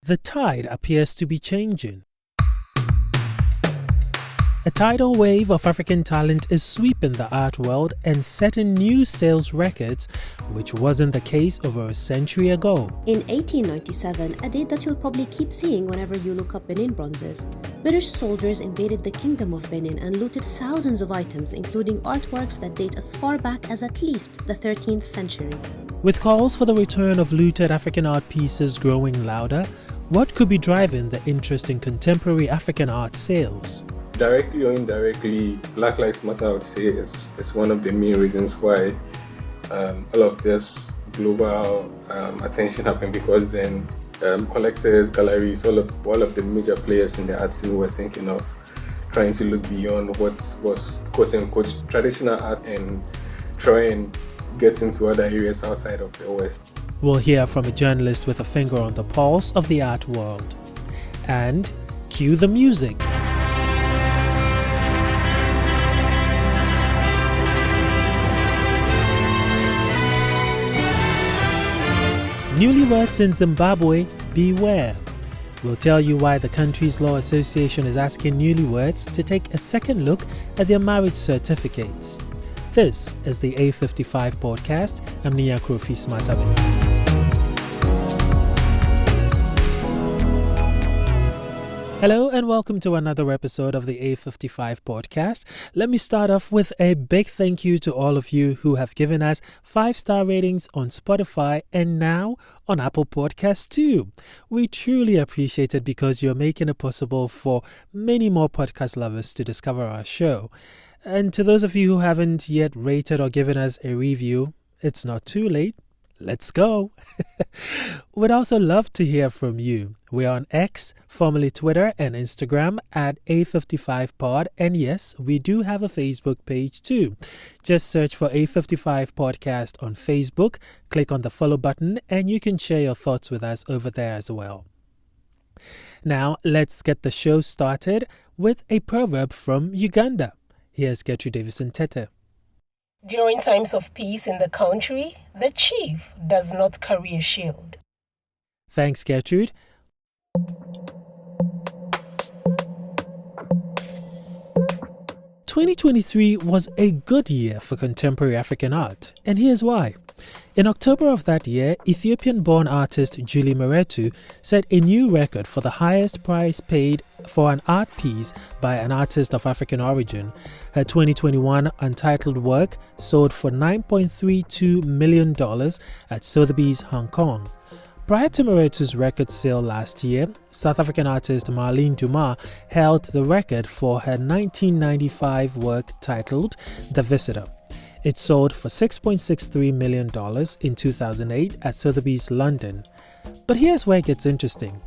The tide appears to be changing. A tidal wave of African talent is sweeping the art world and setting new sales records, which wasn't the case over a century ago. In 1897, a date that you'll probably keep seeing whenever you look up Benin bronzes, British soldiers invaded the Kingdom of Benin and looted thousands of items, including artworks that date as far back as at least the 13th century. With calls for the return of looted African art pieces growing louder, what could be driving the interest in contemporary African art sales? Directly or indirectly, Black Lives Matter, I would say, is one of the main reasons why all of this global attention happened, because then collectors, galleries, all of the major players in the art scene were thinking of trying to look beyond what was quote-unquote traditional art and try and get into other areas outside of the West. We'll hear from a journalist with a finger on the pulse of the art world. And cue the music. Newlyweds in Zimbabwe, beware. We'll tell you why the country's law association is asking newlyweds to take a second look at their marriage certificates. This is the A55 podcast. I'm Nia Krofi Smartabe. Hello and welcome to another episode of the A55 podcast. Let me start off with a big thank you to all of you who have given us 5-star ratings on Spotify and now on Apple Podcasts too. We truly appreciate it because you're making it possible for many more podcast lovers to discover our show. And to those of you who haven't yet rated or given us a review, it's not too late. Let's go. We'd also love to hear from you. We're on X, formerly Twitter, and Instagram at A55pod. And yes, we do have a Facebook page too. Just search for A55 Podcast on Facebook, click on the follow button, and you can share your thoughts with us over there as well. Now, let's get the show started with a proverb from Uganda. Here's Gertrude Davison Tete. During times of peace in the country, the chief does not carry a shield. Thanks, Gertrude. "2023 was a good year for contemporary African art, and here's why. In October of that year, Ethiopian-born artist Julie Meretu set a new record for the highest price paid for an art piece by an artist of African origin. Her 2021 untitled work sold for $9.32 million at Sotheby's, Hong Kong. Prior to Meretu's record sale last year, South African artist Marlene Dumas held the record for her 1995 work titled The Visitor. It sold for $6.63 million in 2008 at Sotheby's, London. But here's where it gets interesting.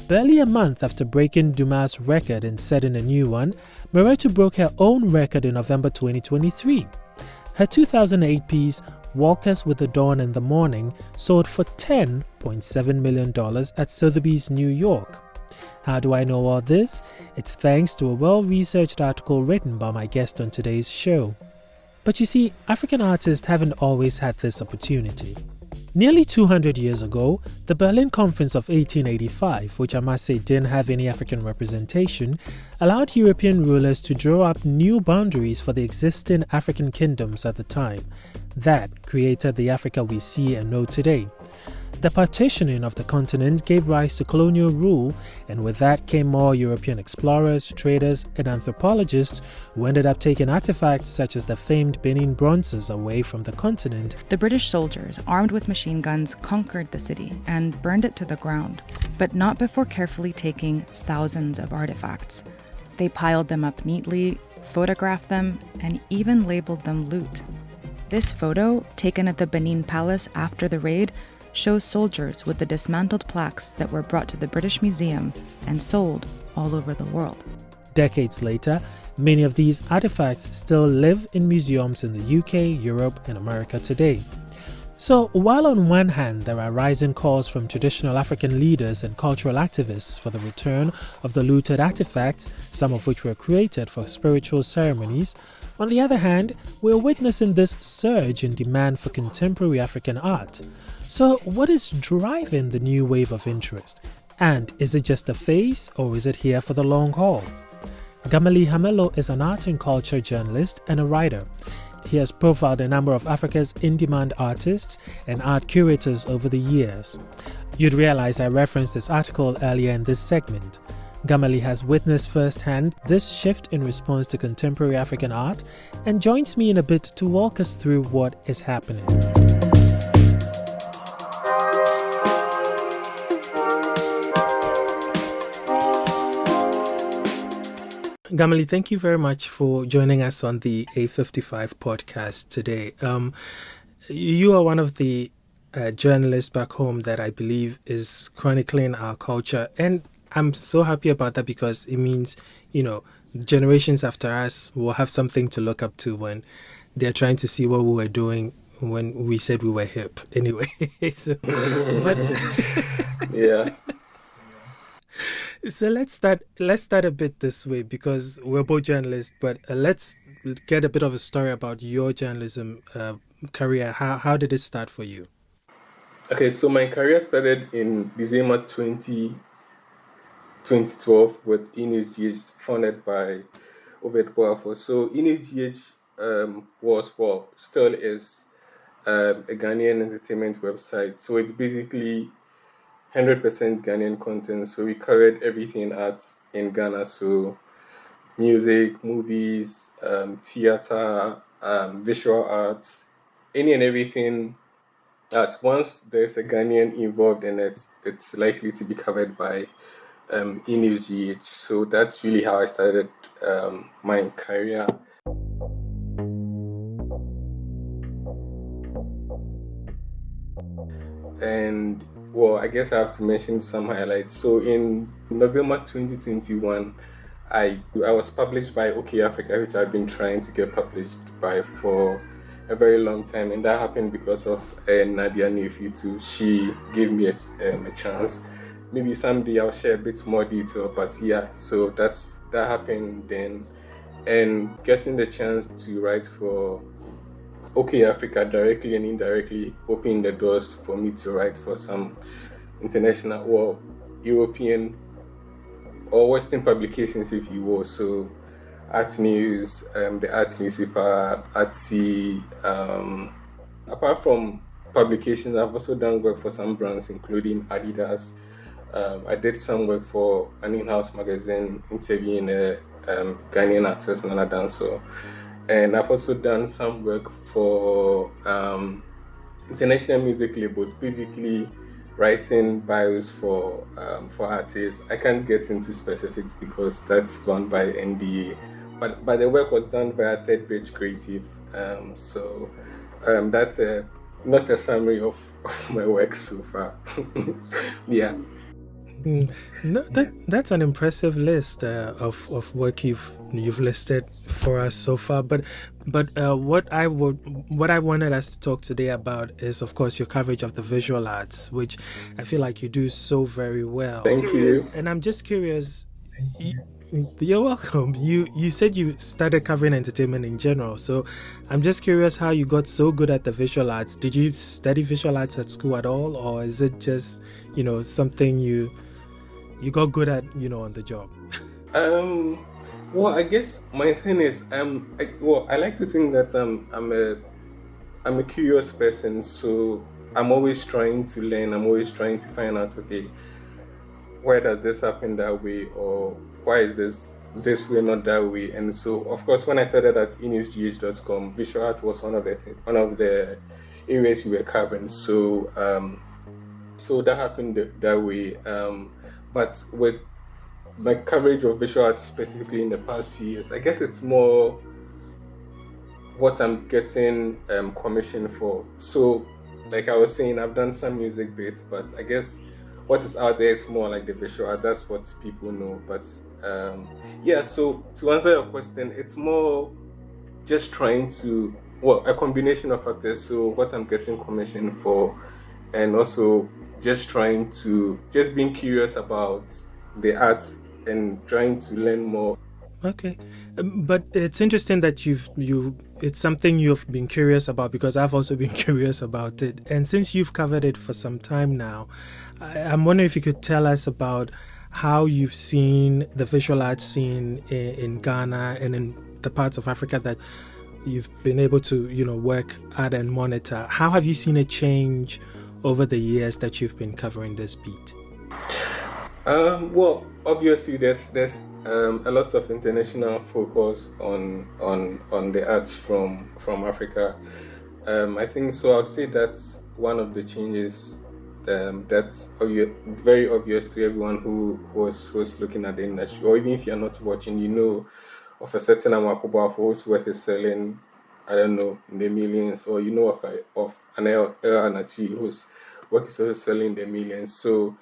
Barely a month after breaking Dumas' record and setting a new one, Meretu broke her own record in November 2023. Her 2008 piece, Walkers with the Dawn in the Morning, sold for $10.7 million at Sotheby's, New York. How do I know all this? It's thanks to a well-researched article written by my guest on today's show. But you see, African artists haven't always had this opportunity. Nearly 200 years ago, the Berlin Conference of 1885, which I must say didn't have any African representation, allowed European rulers to draw up new boundaries for the existing African kingdoms at the time. That created the Africa we see and know today. The partitioning of the continent gave rise to colonial rule, and with that came more European explorers, traders, and anthropologists who ended up taking artifacts such as the famed Benin bronzes away from the continent. The British soldiers, armed with machine guns, conquered the city and burned it to the ground, but not before carefully taking thousands of artifacts. They piled them up neatly, photographed them, and even labeled them loot. This photo, taken at the Benin Palace after the raid, shows soldiers with the dismantled plaques that were brought to the British Museum and sold all over the world. Decades later, many of these artifacts still live in museums in the UK, Europe, and America today. So, while on one hand there are rising calls from traditional African leaders and cultural activists for the return of the looted artifacts, some of which were created for spiritual ceremonies, on the other hand, we're witnessing this surge in demand for contemporary African art. So, what is driving the new wave of interest? And is it just a phase, or is it here for the long haul? Gameli Hamel is an art and culture journalist and a writer. He has profiled a number of Africa's in-demand artists and art curators over the years. You'd realize I referenced this article earlier in this segment. Gameli has witnessed firsthand this shift in response to contemporary African art and joins me in a bit to walk us through what is happening. Gameli, thank you very much for joining us on the A55 podcast today. You are one of the journalists back home that I believe is chronicling our culture, and I'm so happy about that because it means, generations after us will have something to look up to when they're trying to see what we were doing when we said we were hip. Anyway, Yeah. So let's start a bit this way because we're both journalists, but let's get a bit of a story about your journalism career. How did it start for you? Okay, so my career started in December 2012 with ARTnews, founded by Obed Boafo. So ARTnews still is a Ghanaian entertainment website. So it's basically 100% Ghanaian content. So we covered everything art in Ghana. So music, movies, theater, visual arts, any and everything. Once there's a Ghanaian involved in it, it's likely to be covered by ARTnews. So that's really how I started my career. And I guess I have to mention some highlights. So in November 2021, I was published by OK Africa, which I've been trying to get published by for a very long time, and that happened because of Nadia Nefitu. She gave me a chance. Maybe someday I'll share a bit more detail, but yeah, so that happened then, and getting the chance to write for OK Africa directly and indirectly opened the doors for me to write for some international European or Western publications, if you will. So ARTnews, the Art newspaper, Artsy. Apart from publications, I've also done work for some brands, including Adidas. I did some work for an in-house magazine interviewing a Ghanaian artist, Nana Danso. And I've also done some work for international music labels, basically writing bios for artists. I can't get into specifics because that's gone by NDA. But the work was done by a Third Bridge Creative. So that's not a summary of my work so far. Yeah. No, that's an impressive list of work you've listed for us so far. But what I wanted us to talk today about is, of course, your coverage of the visual arts, which I feel like you do so very well. Thank you. And I'm just curious. You're welcome. You said you started covering entertainment in general, so I'm just curious how you got so good at the visual arts. Did you study visual arts at school at all, or is it just something you got good at on the job? Well, I guess my thing is I like to think that I'm a curious person, so I'm always trying to learn. I'm always trying to find out, okay, why does this happen that way, or why is this way, not that way? And so, of course, when I started at newsgh.com, visual art was one of the areas we were covering. So that happened that way. But with my coverage of visual art specifically in the past few years, I guess it's more what I'm getting commissioned for. So, like I was saying, I've done some music bits, but I guess what is out there is more like the visual art. That's what people know. But so to answer your question, it's more just trying to, a combination of factors. So what I'm getting commissioned for, and also just being curious about the arts and trying to learn more. Okay, but it's interesting that it's something you've been curious about, because I've also been curious about it. And since you've covered it for some time now, I'm wondering if you could tell us about how you've seen the visual arts scene in Ghana and in the parts of Africa that you've been able to, work at and monitor. How have you seen a change over the years that you've been covering this beat? Well, obviously, there's a lot of international focus on the arts from Africa. I think so. I would say that's one of the changes that's very obvious to everyone who was looking at the industry, or even if you're not watching, of a certain Amakuba whose work is selling, I don't know, in the millions, or of an El Anachi whose work is also selling in the millions. So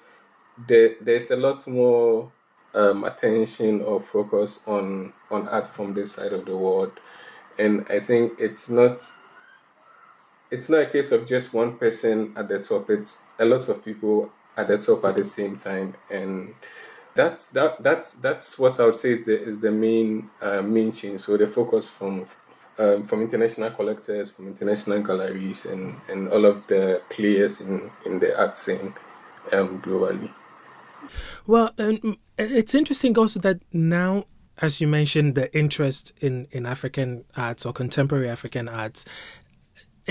there's a lot more attention or focus on art from this side of the world, and I think it's not a case of just one person at the top. It's a lot of people at the top at the same time, and that's what I would say is the main change. So the focus from international collectors, from international galleries, and all of the players in the art scene globally. Well, it's interesting also that now, as you mentioned, the interest in African arts or contemporary African arts,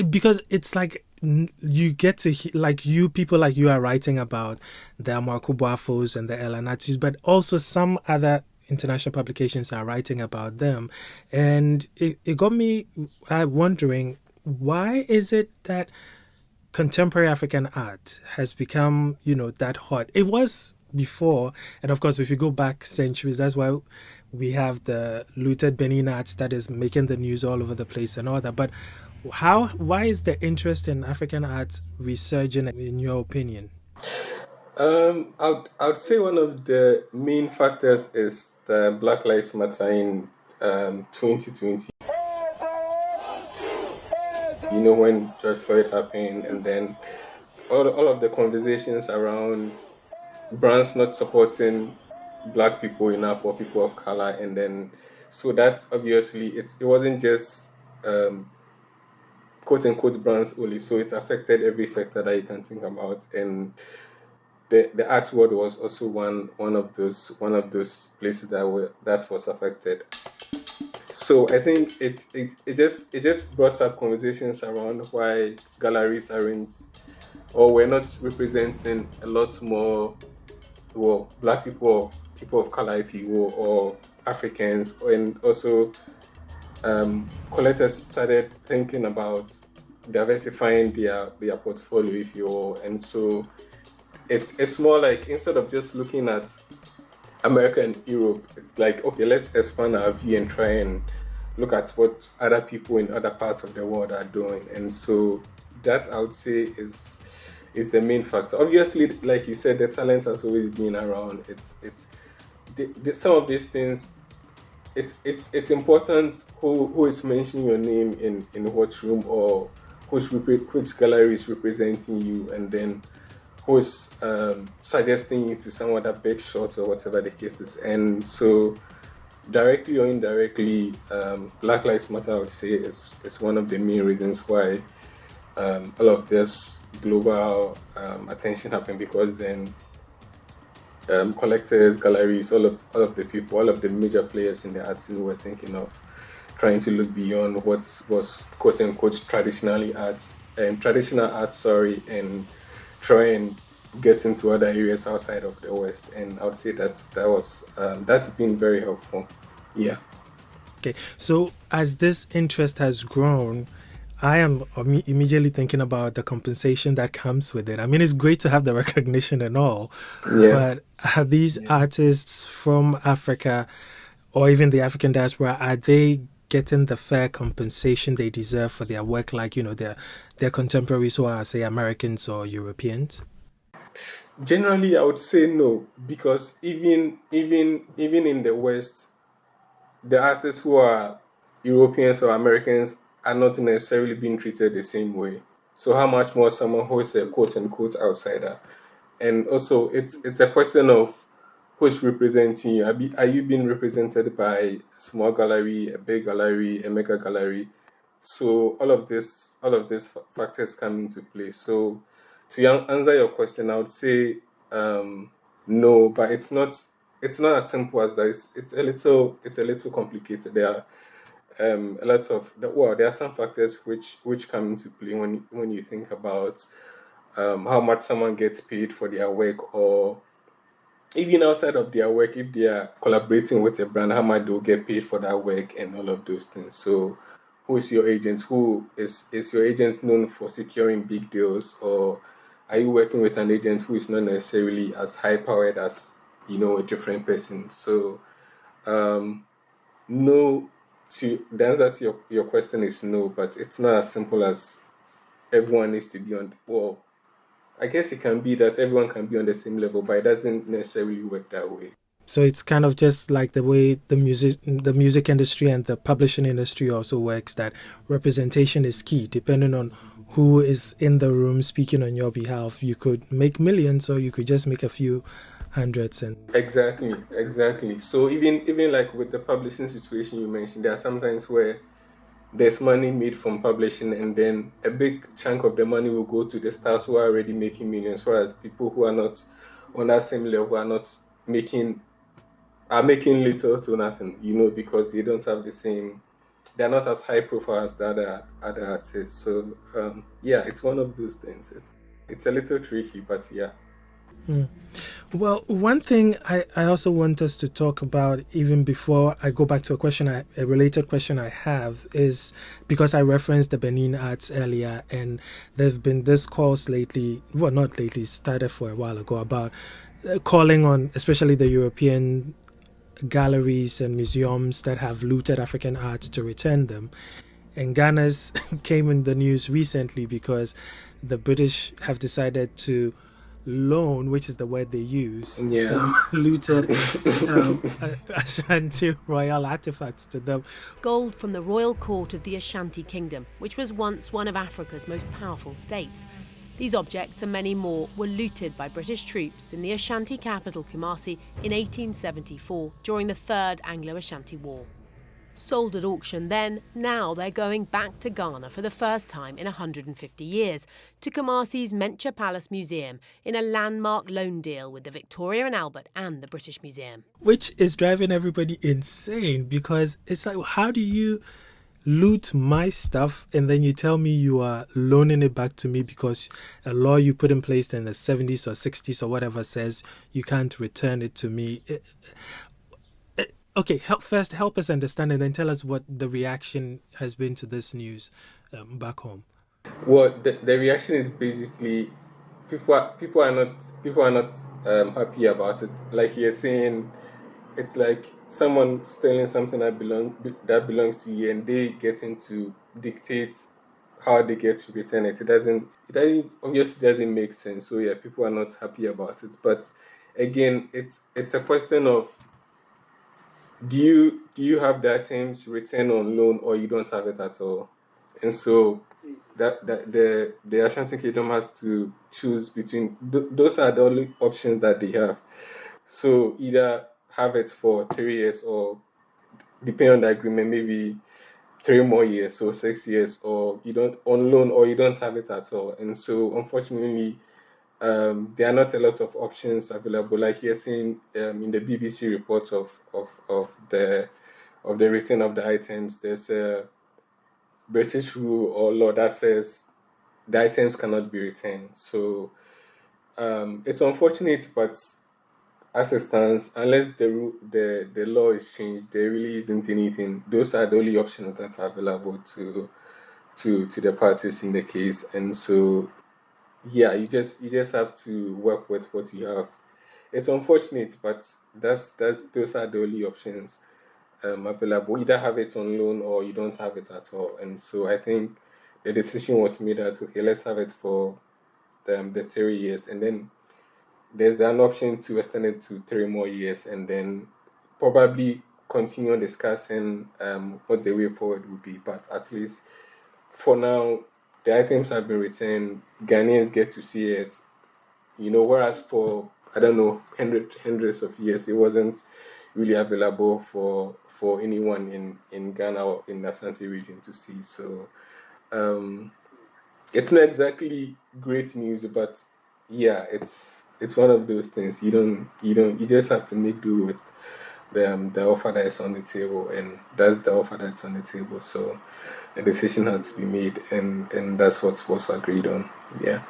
because it's like you get to people like you are writing about the Amarku Boafos and the Elanatis, but also some other international publications are writing about them. And it got me wondering, why is it that contemporary African art has become, that hot? It was before, and of course, if you go back centuries, that's why we have the looted Benin arts that is making the news all over the place and all that. But why is the interest in African arts resurging, in your opinion? I would say one of the main factors is the Black Lives Matter in 2020. When George Floyd happened, and then all of the conversations around brands not supporting Black people enough or people of color, and then so that's obviously it wasn't just quote unquote brands only, so it affected every sector that you can think about, and the art world was also one of those places that was affected. So I think it just brought up conversations around why galleries aren't, or we're not representing a lot more, well, Black people, or people of color, if you will, or Africans, and also collectors started thinking about diversifying their portfolio, if you will, and so it's more like, instead of just looking at America and Europe, like, okay, let's expand our view and try and look at what other people in other parts of the world are doing. And so that, I would say, is the main factor. Obviously, like you said, the talent has always been around. Some of these things, it's important who is mentioning your name in what room, or which gallery is representing you, and then who is suggesting you to some other big shots, or whatever the case is. And so, directly or indirectly, Black Lives Matter, I would say, is one of the main reasons why all of this global attention happened, because then collectors, galleries, all of the people, all of the major players in the art scene were thinking of trying to look beyond what was quote unquote traditional art, and try and get into other areas outside of the West. And I would say that's been very helpful. Yeah. Okay, so as this interest has grown, I am immediately thinking about the compensation that comes with it. I mean, it's great to have the recognition and all, but are these artists from Africa, or even the African diaspora, are they getting the fair compensation they deserve for their work, like, their contemporaries who are, say, Americans or Europeans? Generally, I would say no, because even in the West, the artists who are Europeans or Americans are not necessarily being treated the same way. So how much more someone who is a quote unquote outsider? And also, it's a question of who's representing you? Are you being represented by a small gallery, a big gallery, a mega gallery? So all of these factors come into play. So answer your question, I would say no, but it's not as simple as that. It's a little complicated. There are a lot of there are some factors which come into play when you think about how much someone gets paid for their work, or even outside of their work, if they are collaborating with a brand, how much they'll get paid for that work and all of those things. So who is your agent? Who is your agent known for securing big deals, or are you working with an agent who is not necessarily as high powered as a different person? So no, to the answer to your question is no, but it's not as simple as everyone needs to be on. Well, I guess it can be that everyone can be on the same level, but it doesn't necessarily work that way. So it's kind of just like the way the music industry and the publishing industry also works, that representation is key. Depending on who is in the room speaking on your behalf, you could make millions or you could just make a few hundreds. And Exactly. So even like with the publishing situation you mentioned, there are sometimes where there's money made from publishing, and then a big chunk of the money will go to the stars who are already making millions, whereas people who are not on that same level are making little to nothing, because they don't have the same, they're not as high profile as the other artists. So it's one of those things. It's a little tricky, but yeah. Well, one thing I also want us to talk about, even before I go back to a related question I have, is because I referenced the Benin Arts earlier, and there have been this calls lately, well, not lately, started for a while ago, about calling on especially the European galleries and museums that have looted African art to return them. And Ghana's came in the news recently because the British have decided to loan, which is the word they use, some looted Ashanti royal artifacts to them. Gold from the royal court of the Ashanti Kingdom, which was once one of Africa's most powerful states. These objects and many more were looted by British troops in the Ashanti capital Kumasi in 1874 during the Third Anglo-Ashanti War. Sold at auction then, now they're going back to Ghana for the first time in 150 years, to Kumasi's Mencha Palace Museum in a landmark loan deal with the Victoria and Albert and the British Museum. Which is driving everybody insane, because it's like, how do you loot my stuff and then you tell me you are loaning it back to me because a law you put in place in the 70s or 60s or whatever says you can't return it to me? Okay, help us understand, and then tell us what the reaction has been to this news back home. Well, the reaction is basically people are not happy about it. Like you're saying, it's like someone stealing something that belongs to you, and they getting to dictate how they get to return it. It obviously doesn't make sense. So yeah, people are not happy about it. But again, it's a question of, do you have the items written on loan, or you don't have it at all? And so that the Ashanti Kingdom has to choose between those are the only options that they have. So either have it for 3 years, or depending on the agreement, maybe 3 more years, so 6 years, or you don't on loan, or you don't have it at all. And so unfortunately, there are not a lot of options available. Like you're seeing in the BBC report of the return of the items, there's a British rule or law that says the items cannot be returned. So it's unfortunate, but as it stands, unless the law is changed, there really isn't anything. Those are the only options that are available to the parties in the case. And so yeah, you just have to work with what you have. It's unfortunate, but those are the only options available. Either have it on loan, or you don't have it at all. And so I think the decision was made that, okay, let's have it for the 3 years, and then there's an option to extend it to 3 more years, and then probably continue discussing what the way forward would be. But at least for now, the items have been returned. Ghanaians get to see it, whereas for I don't know, hundreds of years, it wasn't really available for anyone in Ghana or in the Ashanti region to see. So it's not exactly great news, but yeah, it's one of those things. You just have to make do with the offer that is on the table, and that's the offer that's on the table. So a decision had to be made, and that's what was agreed on. Yeah.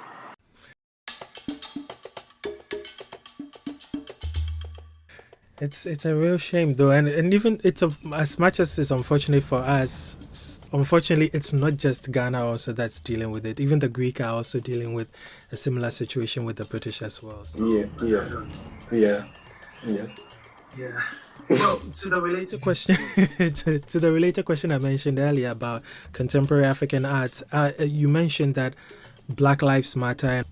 It's a real shame though, and even as much as it's unfortunate for us, unfortunately it's not just Ghana also that's dealing with it. Even the Greek are also dealing with a similar situation with the British as well. So, Yes. Yeah. Well, to the related question, to the related question I mentioned earlier about contemporary African arts, you mentioned that Black Lives Matter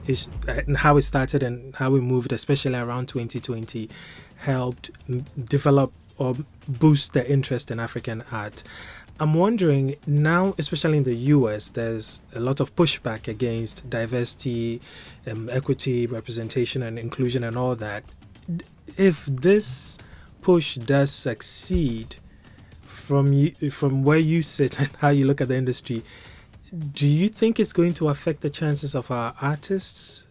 is and how it started and how it moved, especially around 2020, helped develop or boost the interest in African art. I'm wondering now, especially in the US, there's a lot of pushback against diversity, equity, representation, and inclusion, and all that. If this push does succeed, from where you sit and how you look at the industry, do you think it's going to affect the chances of our artists?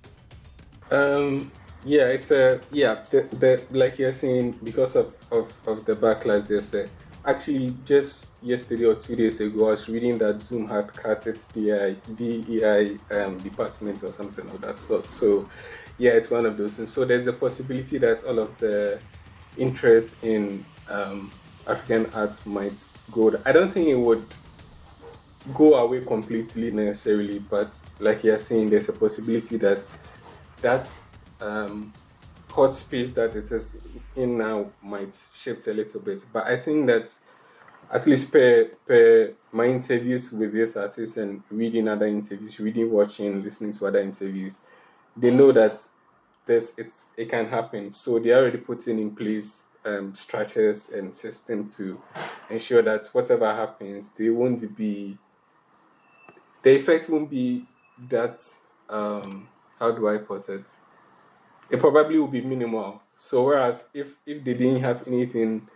Yeah, it's the like you're saying, because of the backlash. There's actually just yesterday or 2 days ago, I was reading that Zoom had cut its DEI department or something of that sort. So yeah, it's one of those things. So there's a possibility that all of the interest in African art might go. I don't think it would go away completely necessarily, but like you're saying, there's a possibility that hot space that it is in now might shift a little bit. But I think that at least per my interviews with these artists and reading other interviews, watching, listening to other interviews, they know that it can happen. So they already putting in place structures and system to ensure that whatever happens, the effect won't be that how do I put it? It probably will be minimal. So whereas if they didn't have anything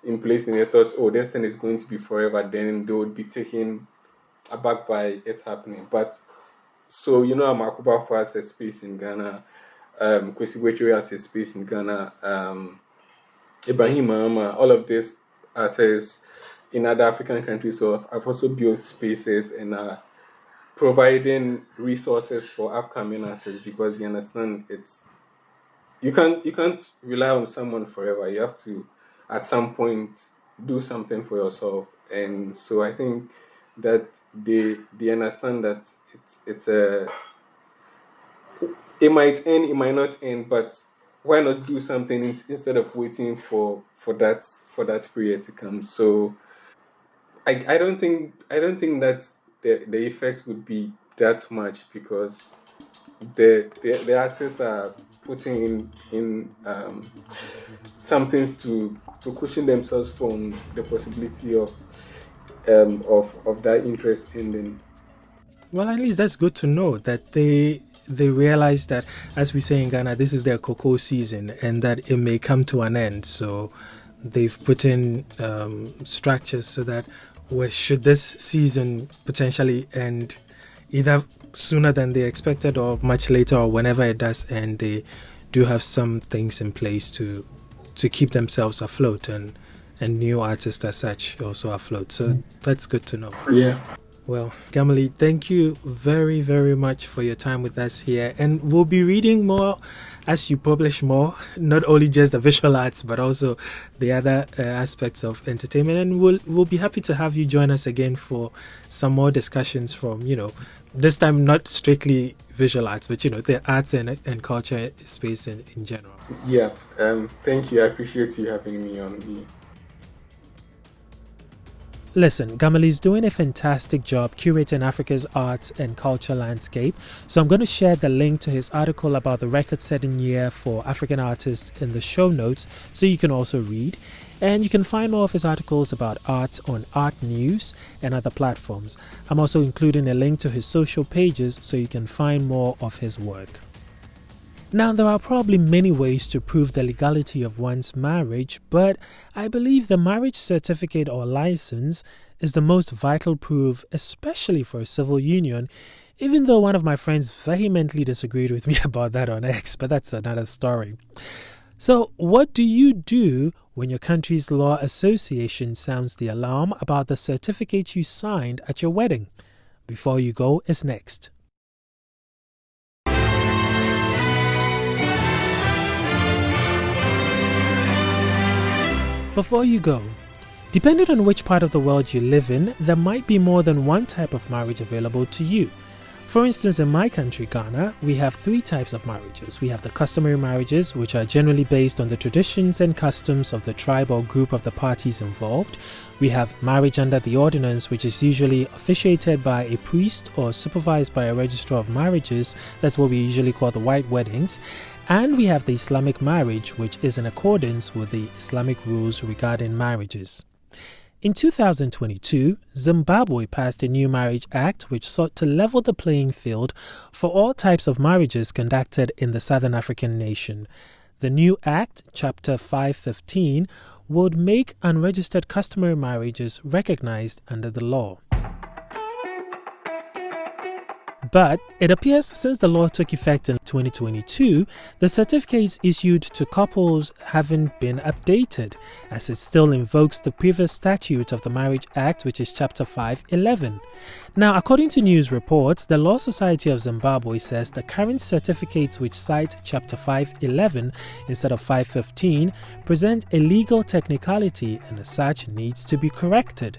in place and they thought, oh, this thing is going to be forever, then they would be taken aback by it happening. But so Amakuba has a space in Ghana, Kwesi Wetri has a space in Ghana, Ibrahim Mahama, all of these artists in other African countries. So I've also built spaces and providing resources for upcoming artists, because you understand you can't rely on someone forever. You have to at some point do something for yourself, and so I think that they understand that it might end, it might not end, but why not do something instead of waiting for that period to come? So I don't think that the effect would be that much, because the artists are putting in something to cushion themselves from the possibility of that interest ending. Well, at least that's good to know that they realize that, as we say in Ghana, this is their cocoa season and that it may come to an end. So they've put in structures so that should this season potentially end either sooner than they expected or much later or whenever it does end, they do have some things in place to keep themselves afloat and new artists as such also afloat. So that's good to know. Yeah. Well, Gameli, thank you very, very much for your time with us here. And we'll be reading more as you publish more, not only just the visual arts, but also the other aspects of entertainment. And we'll be happy to have you join us again for some more discussions from, this time not strictly visual arts, but, the arts and culture space in general. Yeah. Thank you. I appreciate you having me on here. Listen, Gameli's doing a fantastic job curating Africa's arts and culture landscape, so I'm going to share the link to his article about the record-setting year for African artists in the show notes so you can also read. And you can find more of his articles about art on ArtNews and other platforms. I'm also including a link to his social pages so you can find more of his work. Now, there are probably many ways to prove the legality of one's marriage, but I believe the marriage certificate or license is the most vital proof, especially for a civil union, even though one of my friends vehemently disagreed with me about that on X, but that's another story. So, what do you do when your country's law association sounds the alarm about the certificate you signed at your wedding? Before You Go is next. Before you go, depending on which part of the world you live in, there might be more than one type of marriage available to you. For instance, in my country, Ghana, we have 3 types of marriages. We have the customary marriages, which are generally based on the traditions and customs of the tribe or group of the parties involved. We have marriage under the ordinance, which is usually officiated by a priest or supervised by a registrar of marriages. That's what we usually call the white weddings. And we have the Islamic marriage, which is in accordance with the Islamic rules regarding marriages. In 2022, Zimbabwe passed a new marriage act which sought to level the playing field for all types of marriages conducted in the Southern African nation. The new act, Chapter 515, would make unregistered customary marriages recognized under the law. But it appears since the law took effect in 2022, the certificates issued to couples haven't been updated, as it still invokes the previous statute of the Marriage Act, which is Chapter 511. Now, according to news reports, the Law Society of Zimbabwe says the current certificates which cite Chapter 511 instead of 515 present a legal technicality and as such needs to be corrected.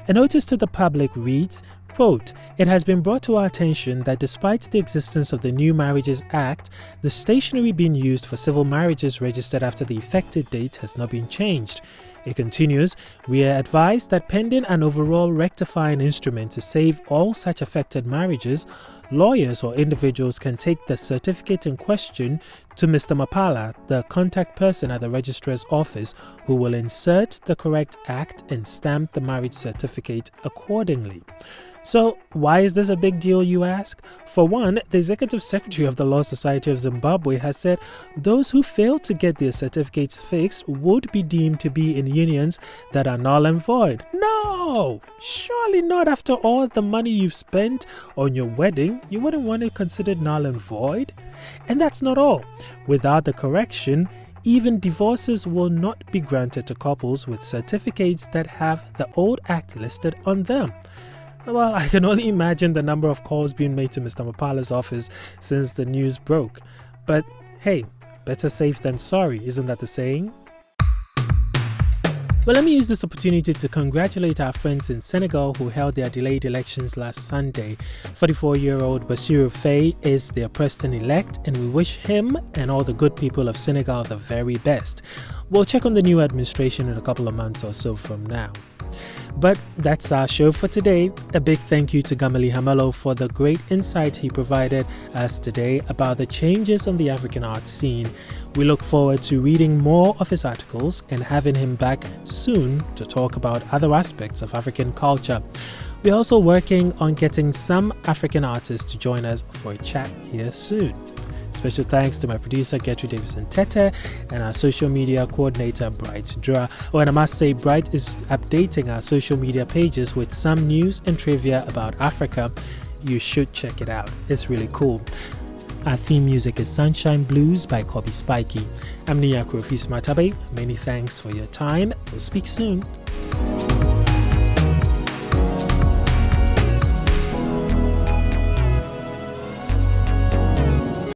A notice to the public reads, quote, "It has been brought to our attention that despite the existence of the New Marriages Act, the stationery being used for civil marriages registered after the effective date has not been changed." It continues, "We are advised that pending an overall rectifying instrument to save all such affected marriages, lawyers or individuals can take the certificate in question to Mr. Mapala, the contact person at the registrar's office, who will insert the correct act and stamp the marriage certificate accordingly." So, why is this a big deal, you ask? For one, the Executive Secretary of the Law Society of Zimbabwe has said those who fail to get their certificates fixed would be deemed to be in unions that are null and void. No! Surely not after all the money you've spent on your wedding. You wouldn't want it considered null and void. And that's not all. Without the correction, even divorces will not be granted to couples with certificates that have the old act listed on them. Well, I can only imagine the number of calls being made to Mr. Mapala's office since the news broke. But hey, better safe than sorry, isn't that the saying? Well, let me use this opportunity to congratulate our friends in Senegal who held their delayed elections last Sunday. 44-year-old Bassirou Faye is their president-elect, and we wish him and all the good people of Senegal the very best. We'll check on the new administration in a couple of months or so from now. But that's our show for today. A big thank you to Gameli Hamel for the great insight he provided us today about the changes on the African art scene. We look forward to reading more of his articles and having him back soon to talk about other aspects of African culture. We're also working on getting some African artists to join us for a chat here soon. Special thanks to my producer Gertrude Davison-Tete and our social media coordinator Bright Dra. Oh, and I must say, Bright is updating our social media pages with some news and trivia about Africa. You should check it out. It's really cool. Our theme music is Sunshine Blues by Kobe Spikey. I'm Nia Krofis Matabe. Many thanks for your time. We'll speak soon.